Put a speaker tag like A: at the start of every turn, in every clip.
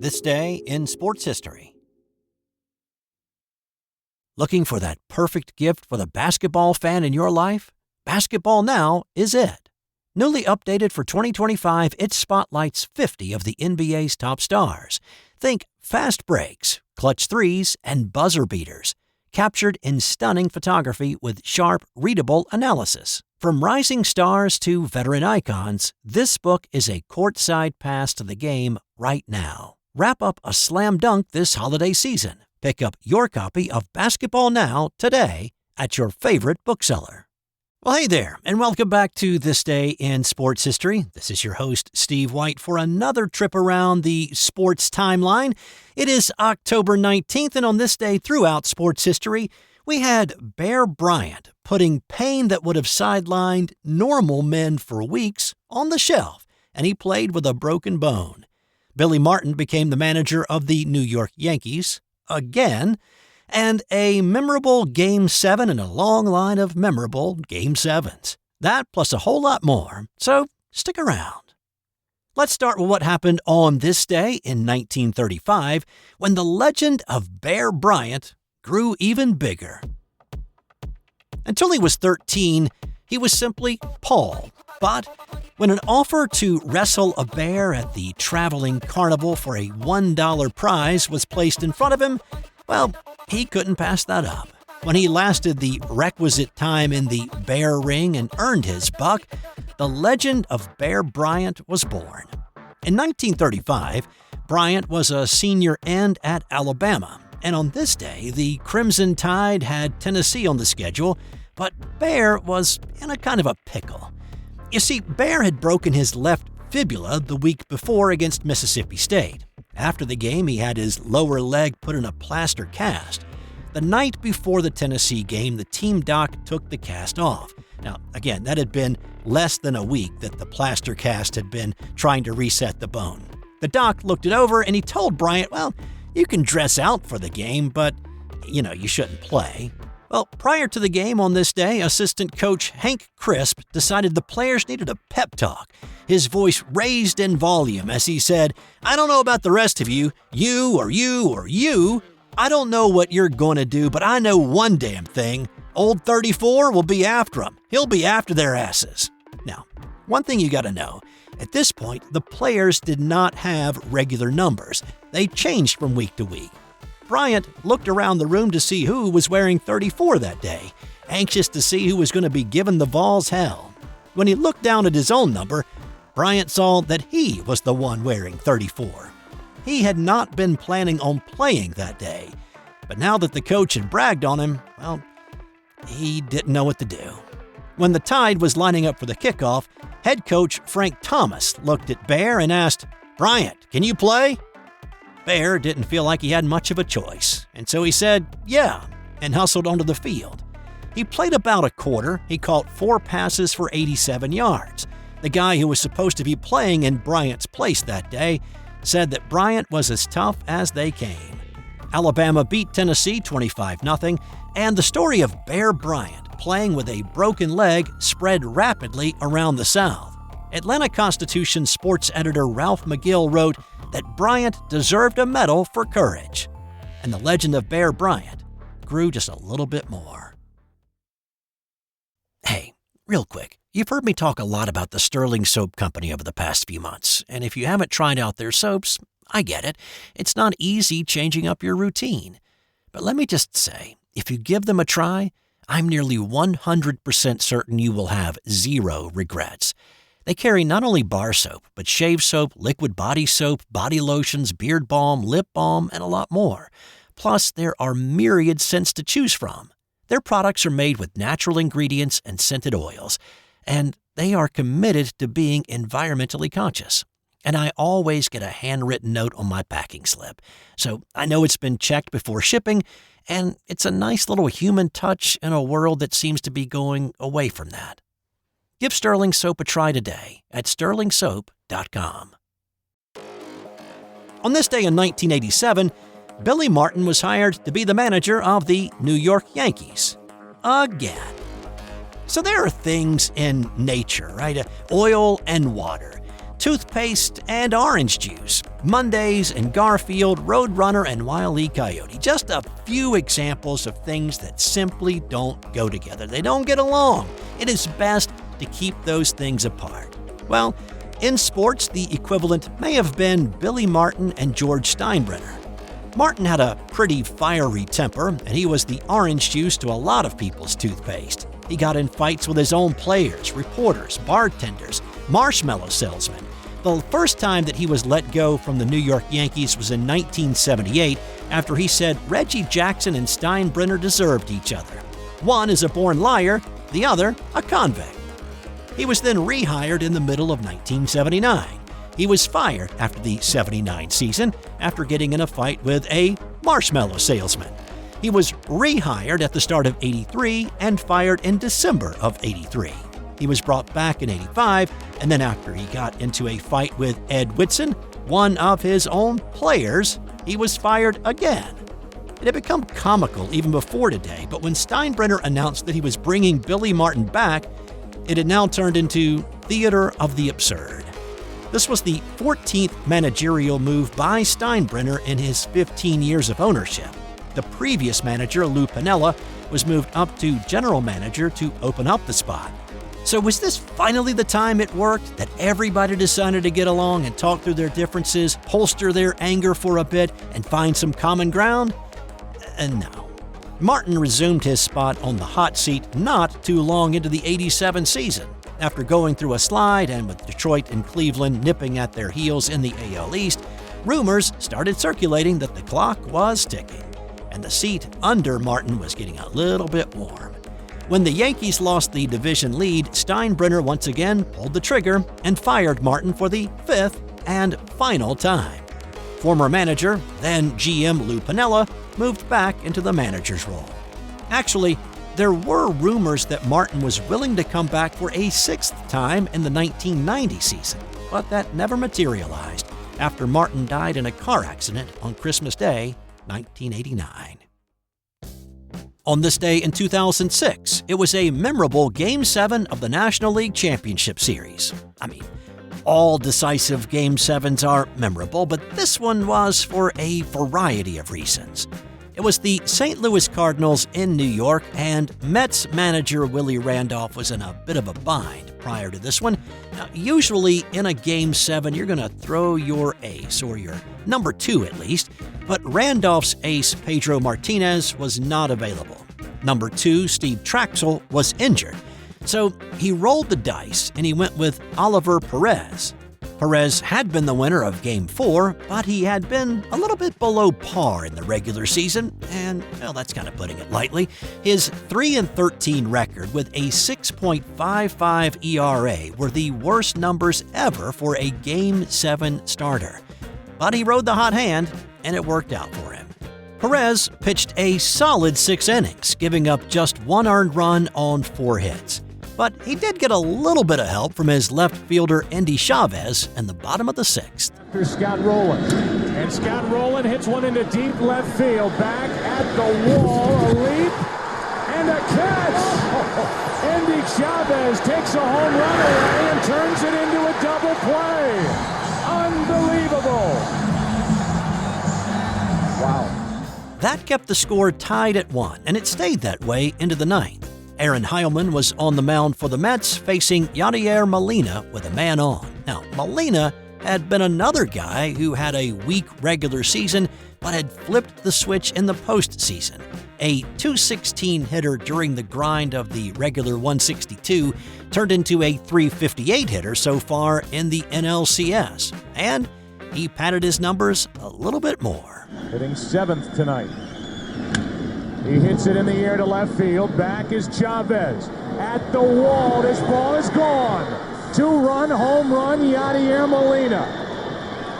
A: This day in sports history. Looking for that perfect gift for the basketball fan in your life? Basketball Now is it. Newly updated for 2025, it spotlights 50 of the NBA's top stars. Think fast breaks, clutch threes, and buzzer beaters, captured in stunning photography with sharp, readable analysis. From rising stars to veteran icons, this book is a courtside pass to the game right now. Wrap up a slam dunk this holiday season. Pick up your copy of Basketball Now today at your favorite bookseller. Well, hey there, and welcome back to This Day in Sports History. This is your host, Steve White, for another trip around the sports timeline. It is October 19th, and on this day throughout sports history, we had Bear Bryant putting pain that would have sidelined normal men for weeks on the shelf, and he played with a broken bone. Billy Martin became the manager of the New York Yankees, again, and a memorable Game 7 in a long line of memorable Game 7s. That plus a whole lot more, so stick around. Let's start with what happened on this day in 1935 when the legend of Bear Bryant grew even bigger. Until he was 13, he was simply Paul. But when an offer to wrestle a bear at the traveling carnival for a $1 prize was placed in front of him, well, he couldn't pass that up. When he lasted the requisite time in the bear ring and earned his buck, the legend of Bear Bryant was born. In 1935, Bryant was a senior end at Alabama, and on this day, the Crimson Tide had Tennessee on the schedule, but Bear was in a kind of a pickle. You see, Bear had broken his left fibula the week before against Mississippi State. After the game, he had his lower leg put in a plaster cast. The night before the Tennessee game, the team doc took the cast off. Now, again, that had been less than a week that the plaster cast had been trying to reset the bone. The doc looked it over and he told Bryant, well, you can dress out for the game, but, you shouldn't play. Well, prior to the game on this day, assistant coach Hank Crisp decided the players needed a pep talk. His voice raised in volume as he said, I don't know about the rest of you, you or you or you. I don't know what you're going to do, but I know one damn thing. Old 34 will be after them. He'll be after their asses. Now, one thing you got to know. At this point, the players did not have regular numbers. They changed from week to week. Bryant looked around the room to see who was wearing 34 that day, anxious to see who was going to be giving the Vols hell. When he looked down at his own number, Bryant saw that he was the one wearing 34. He had not been planning on playing that day, but now that the coach had bragged on him, well, he didn't know what to do. When the Tide was lining up for the kickoff, head coach Frank Thomas looked at Bear and asked, Bryant, can you play? Bear didn't feel like he had much of a choice, and so he said, yeah, and hustled onto the field. He played about a quarter. He caught 4 passes for 87 yards. The guy who was supposed to be playing in Bryant's place that day said that Bryant was as tough as they came. Alabama beat Tennessee 25-0, and the story of Bear Bryant playing with a broken leg spread rapidly around the South. Atlanta-Constitution sports editor Ralph McGill wrote that Bryant deserved a medal for courage, and the legend of Bear Bryant grew just a little bit more. Hey, real quick, you've heard me talk a lot about the Sterling Soap Company over the past few months, and if you haven't tried out their soaps, I get it. It's not easy changing up your routine. But let me just say, if you give them a try, I'm nearly 100% certain you will have zero regrets. They carry not only bar soap, but shave soap, liquid body soap, body lotions, beard balm, lip balm, and a lot more. Plus, there are myriad scents to choose from. Their products are made with natural ingredients and scented oils, and they are committed to being environmentally conscious. And I always get a handwritten note on my packing slip, so I know it's been checked before shipping, and it's a nice little human touch in a world that seems to be going away from that. Give Sterling Soap a try today at sterlingsoap.com. On this day in 1987, Billy Martin was hired to be the manager of the New York Yankees. Again. So there are things in nature, right? Oil and water. toothpaste and orange juice, Mondays and Garfield, Roadrunner and Wile E. Coyote. Just a few examples of things that simply don't go together. They don't get along. It is best to keep those things apart. Well, in sports, the equivalent may have been Billy Martin and George Steinbrenner. Martin had a pretty fiery temper, and he was the orange juice to a lot of people's toothpaste. He got in fights with his own players, reporters, bartenders, marshmallow salesmen. The first time that he was let go from the New York Yankees was in 1978 after he said Reggie Jackson and Steinbrenner deserved each other. One is a born liar, the other a convict. He was then rehired in the middle of 1979. He was fired after the 79 season after getting in a fight with a marshmallow salesman. He was rehired at the start of 83 and fired in December of 83. He was brought back in 85, and then after he got into a fight with Ed Whitson, one of his own players, he was fired again. It had become comical even before today, but when Steinbrenner announced that he was bringing Billy Martin back, it had now turned into theater of the absurd. This was the 14th managerial move by Steinbrenner in his 15 years of ownership. The previous manager, Lou Piniella, was moved up to general manager to open up the spot. So was this finally the time it worked, that everybody decided to get along and talk through their differences, holster their anger for a bit, and find some common ground? No. Martin resumed his spot on the hot seat not too long into the 87 season. After going through a slide and with Detroit and Cleveland nipping at their heels in the AL East, rumors started circulating that the clock was ticking, and the seat under Martin was getting a little bit warm. When the Yankees lost the division lead, Steinbrenner once again pulled the trigger and fired Martin for the fifth and final time. Former manager, then GM Lou Piniella, moved back into the manager's role. Actually, there were rumors that Martin was willing to come back for a sixth time in the 1990 season, but that never materialized after Martin died in a car accident on Christmas Day, 1989. On this day in 2006, it was a memorable Game 7 of the National League Championship Series. All decisive Game 7s are memorable, but this one was for a variety of reasons. It was the St. Louis Cardinals in New York, and Mets manager Willie Randolph was in a bit of a bind prior to this one. Now, usually in a Game 7, you're going to throw your ace, or your number 2 at least, but Randolph's ace, Pedro Martinez, was not available. Number 2, Steve Traxel, was injured. So he rolled the dice and he went with Oliver Perez. Perez had been the winner of Game 4, but he had been a little bit below par in the regular season, and, well, that's kind of putting it lightly. His 3-13 record with a 6.55 ERA were the worst numbers ever for a Game 7 starter. But he rode the hot hand, and it worked out for him. Perez pitched a solid 6 innings, giving up just 1 earned run on 4 hits. But he did get a little bit of help from his left fielder Endy Chavez in the bottom of the 6th.
B: Here's Scott Rowland. And Scott Rowland hits one into deep left field. Back at the wall, a leap, and a catch! Endy Chavez takes a home run away and turns it into a double play. Unbelievable! Wow.
A: That kept the score tied at 1, and it stayed that way into the 9th. Aaron Heilman was on the mound for the Mets, facing Yadier Molina with a man on. Now, Molina had been another guy who had a weak regular season, but had flipped the switch in the postseason. A .216 hitter during the grind of the regular 162 turned into a .358 hitter so far in the NLCS, and he padded his numbers a little bit more.
B: Hitting 7th tonight. He hits it in the air to left field. Back is Chavez. At the wall, this ball is gone. 2-run home run, Yadier Molina.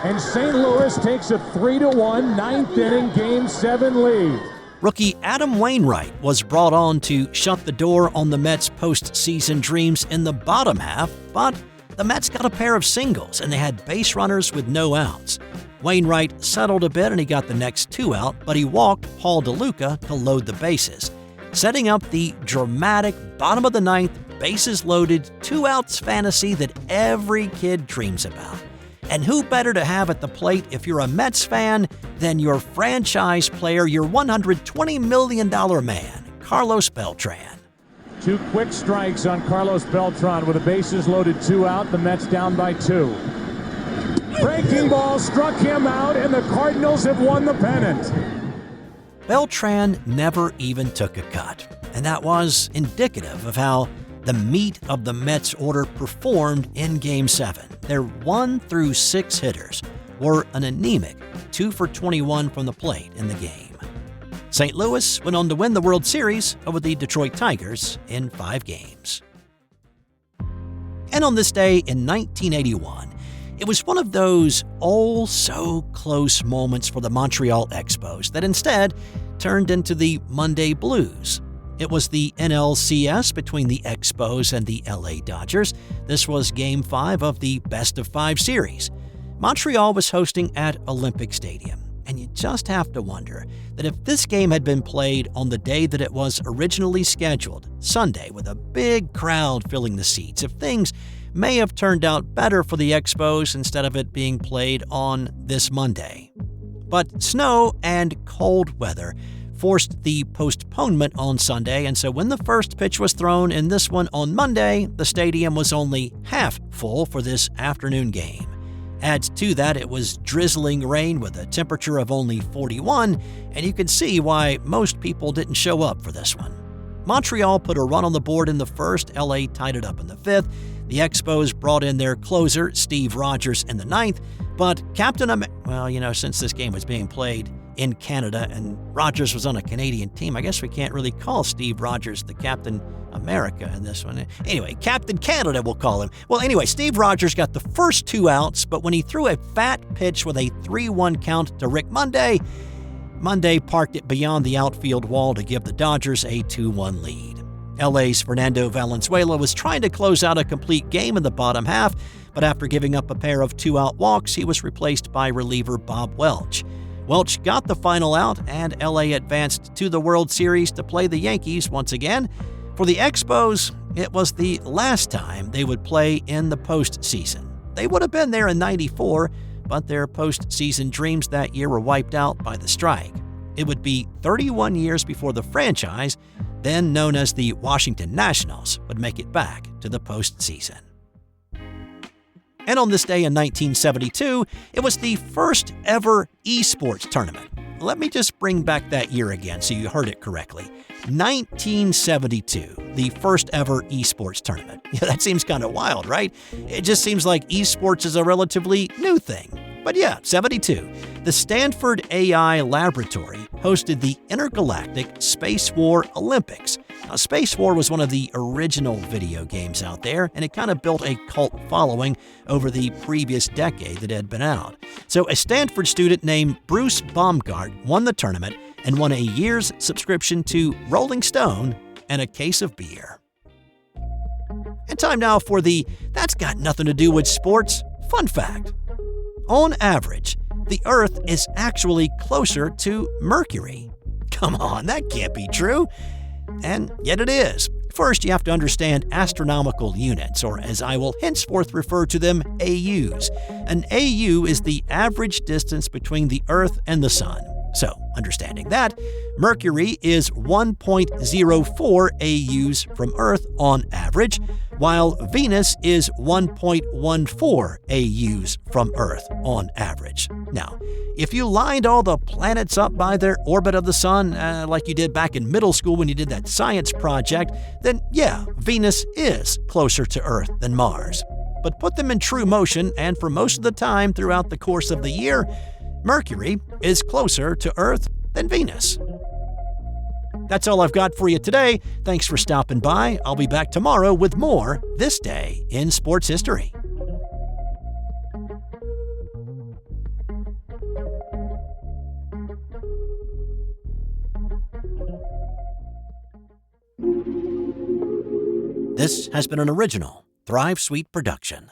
B: And St. Louis takes a 3-1 9th inning Game 7 lead.
A: Rookie Adam Wainwright was brought on to shut the door on the Mets' postseason dreams in the bottom half, but the Mets got a pair of singles and they had base runners with no outs. Wainwright settled a bit and he got the next 2 out, but he walked Paul DeLuca to load the bases, setting up the dramatic bottom of the 9th bases-loaded, two-outs fantasy that every kid dreams about. And who better to have at the plate if you're a Mets fan than your franchise player, your $120 million man, Carlos Beltran.
B: 2 quick strikes on Carlos Beltran with the bases loaded, 2 out. The Mets down by 2. Breaking ball struck him out, and the Cardinals have won the pennant.
A: Beltran never even took a cut, and that was indicative of how the meat of the Mets order performed in Game 7. Their 1 through 6 hitters were an anemic 2 for 21 from the plate in the game. St. Louis went on to win the World Series over the Detroit Tigers in 5 games. And on this day in 1981, it was one of those oh-so-close moments for the Montreal Expos that instead turned into the Monday Blues. It was the NLCS between the Expos and the LA Dodgers. This was Game 5 of the best-of-5 series. Montreal was hosting at Olympic Stadium, and you just have to wonder that if this game had been played on the day that it was originally scheduled, Sunday, with a big crowd filling the seats, if things may have turned out better for the Expos instead of it being played on this Monday. But snow and cold weather forced the postponement on Sunday, and so when the first pitch was thrown in this one on Monday, the stadium was only half full for this afternoon game. Add to that, it was drizzling rain with a temperature of only 41, and you can see why most people didn't show up for this one. Montreal put a run on the board in the first, LA tied it up in the 5th. The Expos brought in their closer, Steve Rogers, in the 9th, but since this game was being played in Canada and Rogers was on a Canadian team, I guess we can't really call Steve Rogers the Captain America in this one. Anyway, Captain Canada we'll call him. Well, anyway, Steve Rogers got the first 2 outs, but when he threw a fat pitch with a 3-1 count to Rick Monday parked it beyond the outfield wall to give the Dodgers a 2-1 lead. LA's Fernando Valenzuela was trying to close out a complete game in the bottom half, but after giving up a pair of 2-out walks, he was replaced by reliever Bob Welch. Welch got the final out, and LA advanced to the World Series to play the Yankees once again. For the Expos, it was the last time they would play in the postseason. They would have been there in '94, but their postseason dreams that year were wiped out by the strike. It would be 31 years before the franchise, then known as the Washington Nationals, would make it back to the postseason. And on this day in 1972, it was the first ever esports tournament. Let me just bring back that year again so you heard it correctly. 1972, the first ever esports tournament. Yeah, that seems kind of wild, right? It just seems like esports is a relatively new thing. But yeah, 72. The Stanford AI Laboratory hosted the Intergalactic Space War Olympics. Now, Space War was one of the original video games out there, and it kind of built a cult following over the previous decade that it had been out. So a Stanford student named Bruce Baumgart won the tournament and won a year's subscription to Rolling Stone and a case of beer. And time now for the That's Got Nothing to Do with Sports fun fact. On average, the Earth is actually closer to Mercury. Come on, that can't be true. And yet it is. First, you have to understand astronomical units, or as I will henceforth refer to them, AUs. An AU is the average distance between the Earth and the Sun. So, understanding that, Mercury is 1.04 AUs from Earth on average, while Venus is 1.14 AUs from Earth on average. Now, if you lined all the planets up by their orbit of the Sun, like you did back in middle school when you did that science project, then yeah, Venus is closer to Earth than Mars. But put them in true motion, and for most of the time throughout the course of the year, Mercury is closer to Earth than Venus. That's all I've got for you today. Thanks for stopping by. I'll be back tomorrow with more This Day in Sports History. This has been an original Thrive Suite production.